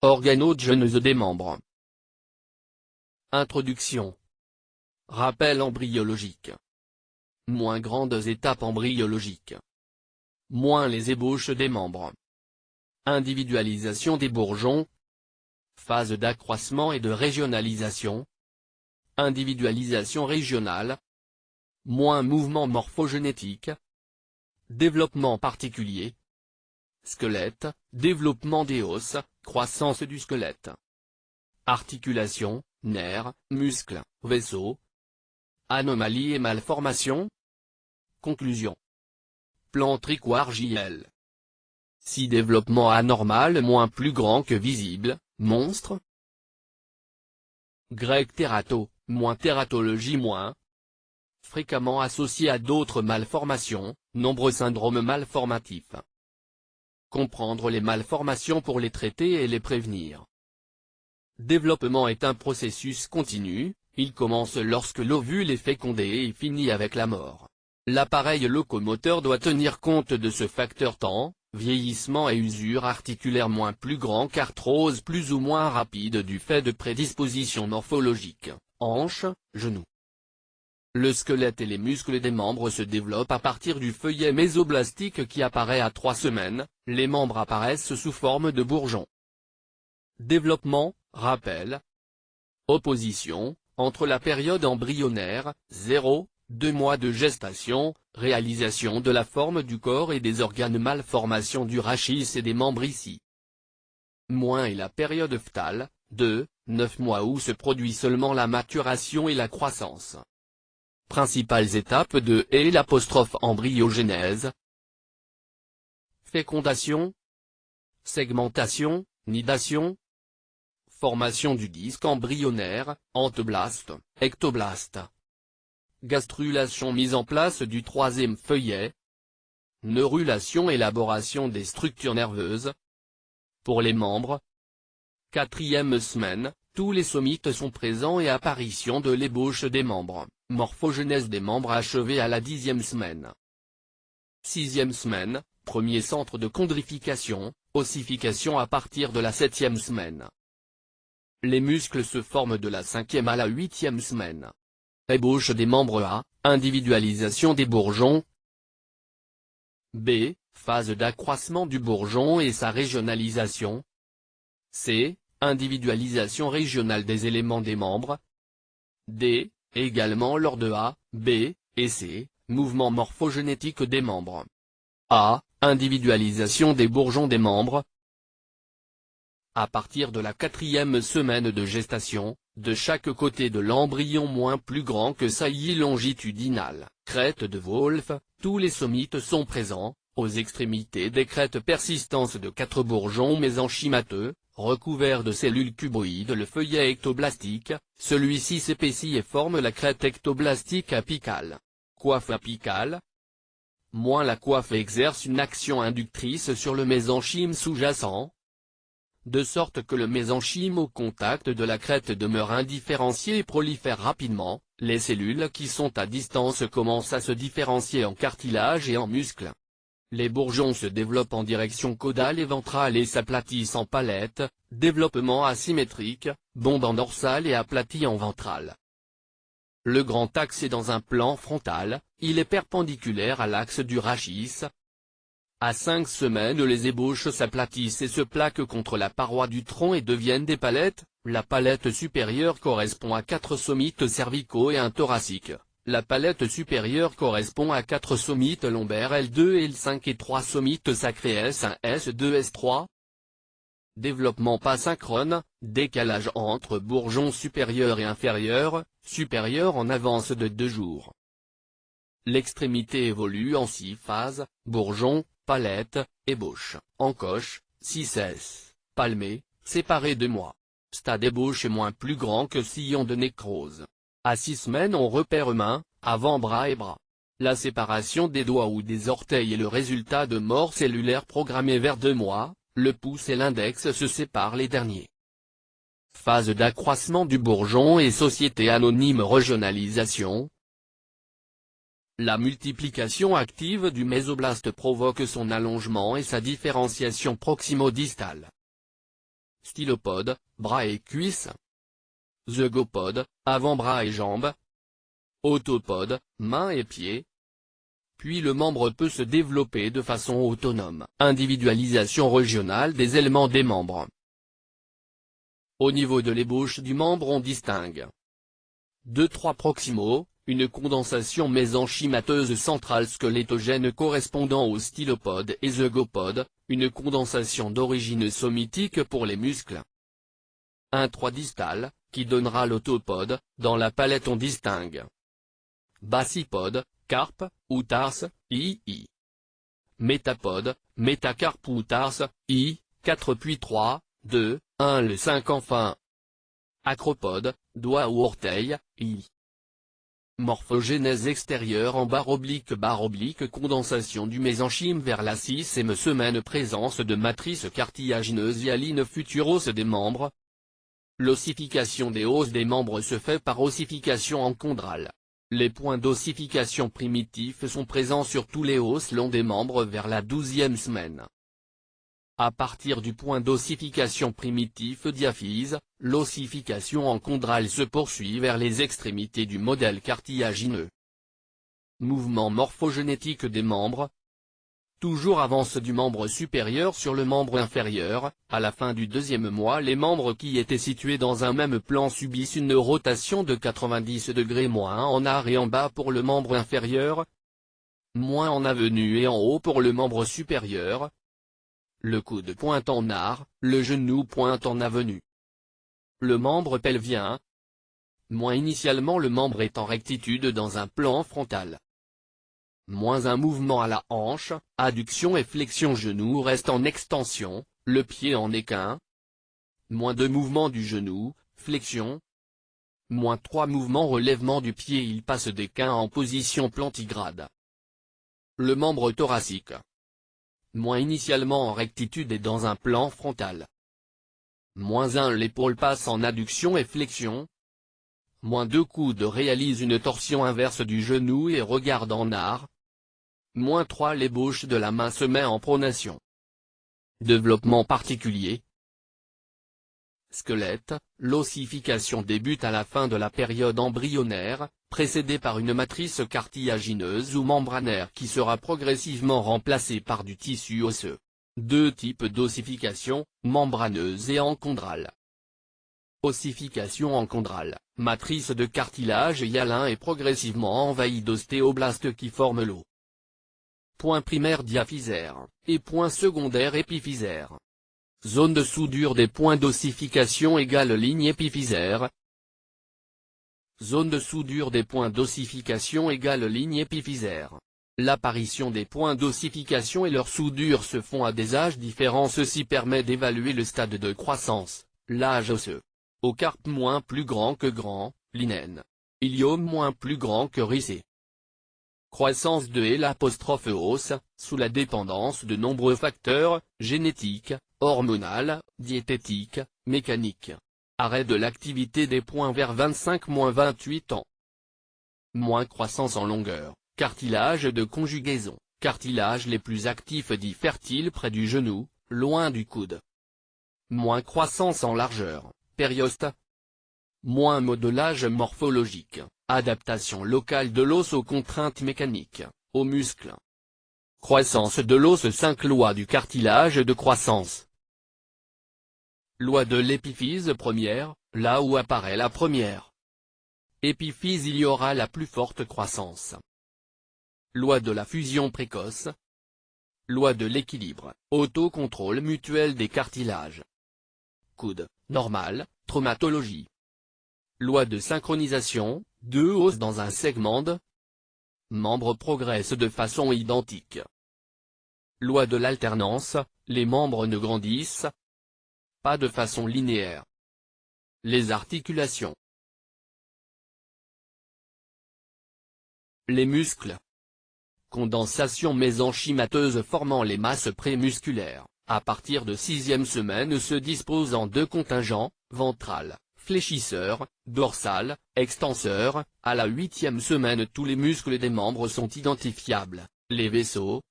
Organogenèse des membres. Introduction. Rappel embryologique. Moins grandes étapes embryologiques. Moins les ébauches des membres. Individualisation des bourgeons. Phase d'accroissement et de régionalisation. Individualisation régionale. Moins mouvement morphogénétique. Développement particulier. Squelette, développement des os, croissance du squelette. Articulation, nerfs, muscles, vaisseaux. Anomalies et malformations. Conclusion. Plan Tricoire JL. Si développement anormal moins plus grand que visible, monstre. Grec térato, moins tératologie moins. Fréquemment associé à d'autres malformations, nombreux syndromes malformatifs. Comprendre les malformations pour les traiter et les prévenir. Développement est un processus continu, il commence lorsque l'ovule est fécondé et finit avec la mort. L'appareil locomoteur doit tenir compte de ce facteur temps, vieillissement et usure articulaire moins plus grand qu'arthrose plus ou moins rapide du fait de prédispositions morphologiques, hanches, genoux. Le squelette et les muscles des membres se développent à partir du feuillet mésoblastique qui apparaît à 3 semaines, les membres apparaissent sous forme de bourgeons. Développement, rappel. Opposition, entre la période embryonnaire, 0-2 mois de gestation, réalisation de la forme du corps et des organes malformation du rachis et des membres ici. Moins et la période fœtale, 2-9 mois où se produit seulement la maturation et la croissance. Principales étapes de et l'apostrophe embryogénèse. Fécondation. Segmentation, nidation. Formation du disque embryonnaire, entoblaste, ectoblaste. Gastrulation mise en place du troisième feuillet. Neurulation élaboration des structures nerveuses. Pour les membres. 4e semaine, tous les somites sont présents et apparition de l'ébauche des membres. Morphogénèse des membres achevée à la 10e semaine. 6e semaine, premier centre de chondrification, ossification à partir de la 7e semaine. Les muscles se forment de la 5e à la 8e semaine. Ébauche des membres A, individualisation des bourgeons. B, phase d'accroissement du bourgeon et sa régionalisation. C, individualisation régionale des éléments des membres. D, également lors de A, B, et C, mouvement morphogénétique des membres. A, individualisation des bourgeons des membres. À partir de la 4e semaine de gestation, de chaque côté de l'embryon moins plus grand que saillie longitudinale, crête de Wolff, tous les somites sont présents, aux extrémités des crêtes persistance de 4 bourgeons mésenchymateux, recouvert de cellules cuboïdes le feuillet ectoblastique, celui-ci s'épaissit et forme la crête ectoblastique apicale. Coiffe apicale. Moins la coiffe exerce une action inductrice sur le mésenchyme sous-jacent, de sorte que le mésenchyme au contact de la crête demeure indifférencié et prolifère rapidement, les cellules qui sont à distance commencent à se différencier en cartilage et en muscles. Les bourgeons se développent en direction caudale et ventrale et s'aplatissent en palette, développement asymétrique, bombe en dorsale et aplati en ventrale. Le grand axe est dans un plan frontal, il est perpendiculaire à l'axe du rachis. À 5 semaines les ébauches s'aplatissent et se plaquent contre la paroi du tronc et deviennent des palettes, la palette supérieure correspond à 4 somites cervicaux et un thoracique. La palette supérieure correspond à 4 somites lombaires L2 et L5 et 3 somites sacrés S1, S2, S3. Développement pas synchrone, décalage entre bourgeons supérieurs et inférieurs, supérieur en avance de 2 jours. L'extrémité évolue en 6 phases, bourgeon, palette, ébauche, encoche, 6S, palmé, séparé 2 mois. Stade ébauche est moins plus grand que sillon de nécrose. À 6 semaines on repère main, avant-bras et bras. La séparation des doigts ou des orteils est le résultat de mort cellulaire programmée vers 2 mois, le pouce et l'index se séparent les derniers. Phase d'accroissement du bourgeon et société anonyme régionalisation. La multiplication active du mésoblaste provoque son allongement et sa différenciation proximo-distale. stylopode, bras et cuisses. Zygopode, avant-bras et jambes. Autopode, mains et pieds. Puis le membre peut se développer de façon autonome. Individualisation régionale des éléments des membres. Au niveau de l'ébauche du membre on distingue 2-3 proximaux, une condensation mésenchymateuse centrale squelétogène correspondant au stylopode et zygopode, une condensation d'origine somitique pour les muscles. 1-3 distal, qui donnera l'autopode. Dans la palette on distingue bacipode, carpe, ou tarse, II. Métapode, métacarpe ou tarse, I, 4 puis 3, 2, 1 le 5 enfin. Acropode, doigt ou orteil, I. Morphogénèse extérieure en barre oblique condensation du mésenchyme vers la 6e semaine présence de matrice cartilagineuse hyaline future os des membres. L'ossification des os des membres se fait par ossification encondrale. Les points d'ossification primitifs sont présents sur tous les os longs des membres vers la 12e semaine. À partir du point d'ossification primitif diaphyse, l'ossification encondrale se poursuit vers les extrémités du modèle cartilagineux. Mouvement morphogénétique des membres. Toujours avance du membre supérieur sur le membre inférieur. À la fin du 2e mois les membres qui étaient situés dans un même plan subissent une rotation de 90 degrés moins en arrière et en bas pour le membre inférieur, moins en avenue et en haut pour le membre supérieur. Le coude pointe en arrière, le genou pointe en avenue. Le membre pelvien. Moins initialement le membre est en rectitude dans un plan frontal. Moins un mouvement à la hanche, adduction et flexion genou reste en extension, le pied en équin. Moins 2 mouvements du genou, flexion. Moins 3 mouvements relèvement du pied il passe d'équin en position plantigrade. Le membre thoracique. Moins initialement en rectitude et dans un plan frontal. Moins 1 l'épaule passe en adduction et flexion. Moins 2 coude réalise une torsion inverse du genou et regarde en arrière. Moins 3 l'ébauche de la main se met en pronation. Développement particulier. Squelette, l'ossification débute à la fin de la période embryonnaire, précédée par une matrice cartilagineuse ou membranaire qui sera progressivement remplacée par du tissu osseux. 2 types d'ossification, membraneuse et encondrale. Ossification encondrale, matrice de cartilage hyalin est progressivement envahie d'ostéoblastes qui forment l'os. Point primaire diaphysaire, et point secondaire épiphysaire. Zone de soudure des points d'ossification égale ligne épiphysaire. Zone de soudure des points d'ossification égale ligne épiphysaire. L'apparition des points d'ossification et leur soudure se font à des âges différents. Ceci permet d'évaluer le stade de croissance, l'âge osseux. Au carpe moins plus grand que grand, linène. Ilium moins plus grand que ricé. Croissance de l'os, sous la dépendance de nombreux facteurs, génétiques, hormonales, diététiques, mécaniques. Arrêt de l'activité des points vers 25-28 ans. Moins croissance en longueur, cartilage de conjugaison, cartilage les plus actifs dits fertiles près du genou, loin du coude. Moins croissance en largeur, périoste. Moins modelage morphologique, adaptation locale de l'os aux contraintes mécaniques, aux muscles. Croissance de l'os 5 lois du cartilage de croissance. Loi de l'épiphyse première, là où apparaît la première épiphyse il y aura la plus forte croissance. Loi de la fusion précoce. Loi de l'équilibre, autocontrôle mutuel des cartilages. Coude, normal, traumatologie. Loi de synchronisation, 2 os dans un segment de membres progressent de façon identique. Loi de l'alternance, les membres ne grandissent pas de façon linéaire. Les articulations. Les muscles. Condensation mésenchymateuse formant les masses prémusculaires, à partir de 6e semaine se dispose en 2 contingents, ventral, fléchisseur, dorsal, extenseur. À la 8e semaine tous les muscles des membres sont identifiables, les vaisseaux.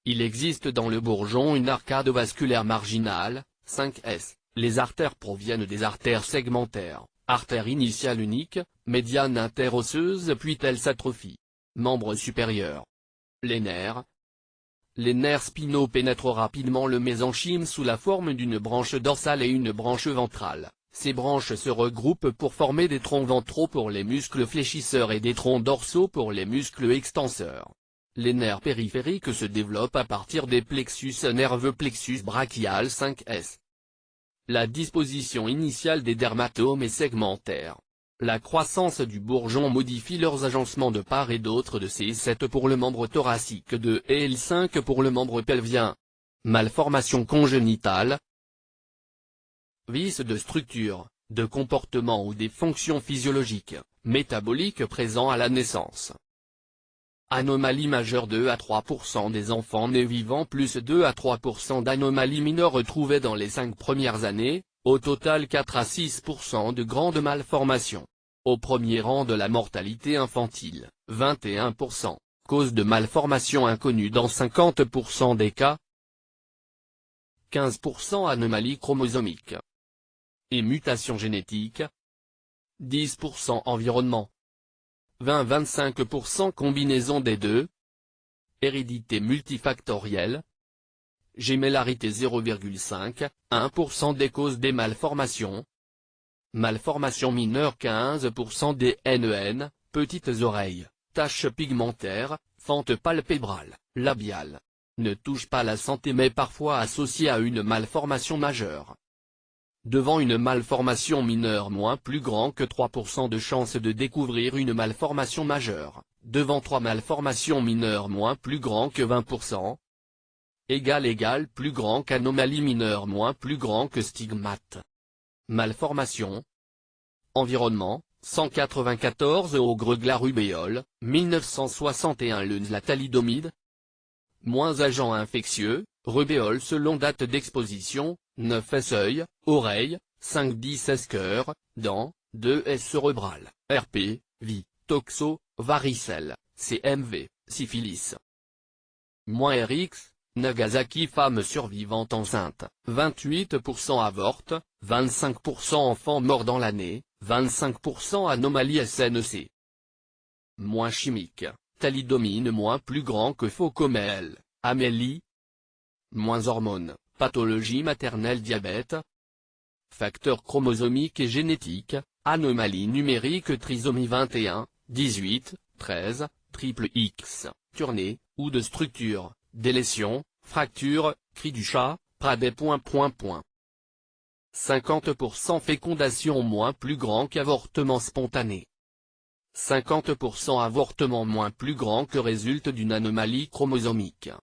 Il existe dans le bourgeon une arcade vasculaire marginale, 5S, Les artères proviennent des artères segmentaires, artère initiale unique, médiane interosseuse puis elles s'atrophient. Membre supérieur. Les nerfs. Les nerfs spinaux pénètrent rapidement le mésenchyme sous la forme d'une branche dorsale et une branche ventrale. Ces branches se regroupent pour former des troncs ventraux pour les muscles fléchisseurs et des troncs dorsaux pour les muscles extenseurs. Les nerfs périphériques se développent à partir des plexus nerveux plexus brachial 5S. La disposition initiale des dermatomes est segmentaire. La croissance du bourgeon modifie leurs agencements de part et d'autre de C7 pour le membre thoracique de et L5 pour le membre pelvien. Malformation congénitale. Vices de structure, de comportement ou des fonctions physiologiques, métaboliques présents à la naissance. Anomalie majeure 2 à 3% des enfants nés vivants plus 2 à 3% d'anomalies mineures retrouvées dans les 5 premières années, au total 4 à 6% de grandes malformations. Au premier rang de la mortalité infantile, 21%, cause de malformation inconnue dans 50% des cas. 15% anomalies chromosomiques. Et mutations génétiques. 10% environnement. 20-25% combinaison des deux. Hérédité multifactorielle. Gémellarité 0,5, 1% des causes des malformations. Malformations mineures 15% des NEN, petites oreilles, taches pigmentaires, fente palpébrale, labiale. Ne touche pas la santé mais parfois associée à une malformation majeure. Devant une malformation mineure moins plus grand que 3% de chance de découvrir une malformation majeure, devant 3 malformations mineures moins plus grand que 20%. Égal plus grand qu'anomalie mineure moins plus grand que stigmate. Malformation. Environnement, 194 Ogre de la rubéole, 1961 la thalidomide. Moins agents infectieux, rubéole selon date d'exposition, 9 S œil, oreille, 5-10 S cœur, dents, 2 S cérébral, RP, vie, toxo, varicelle, CMV, syphilis. Moins RX, Nagasaki femme survivante enceinte, 28% avorte, 25% enfants morts dans l'année, 25% anomalie SNEC. Moins chimique, thalidomine moins plus grand que Faucomel, Amélie. Moins hormones, pathologie maternelle diabète. Facteurs chromosomiques et génétiques, anomalie numérique trisomie 21, 18, 13, triple X, turnée, ou de structure, délétion, fracture, cri du chat, Pradet. 50% fécondation moins plus grand qu'avortement spontané. 50% avortement moins plus grand que résulte d'une anomalie chromosomique.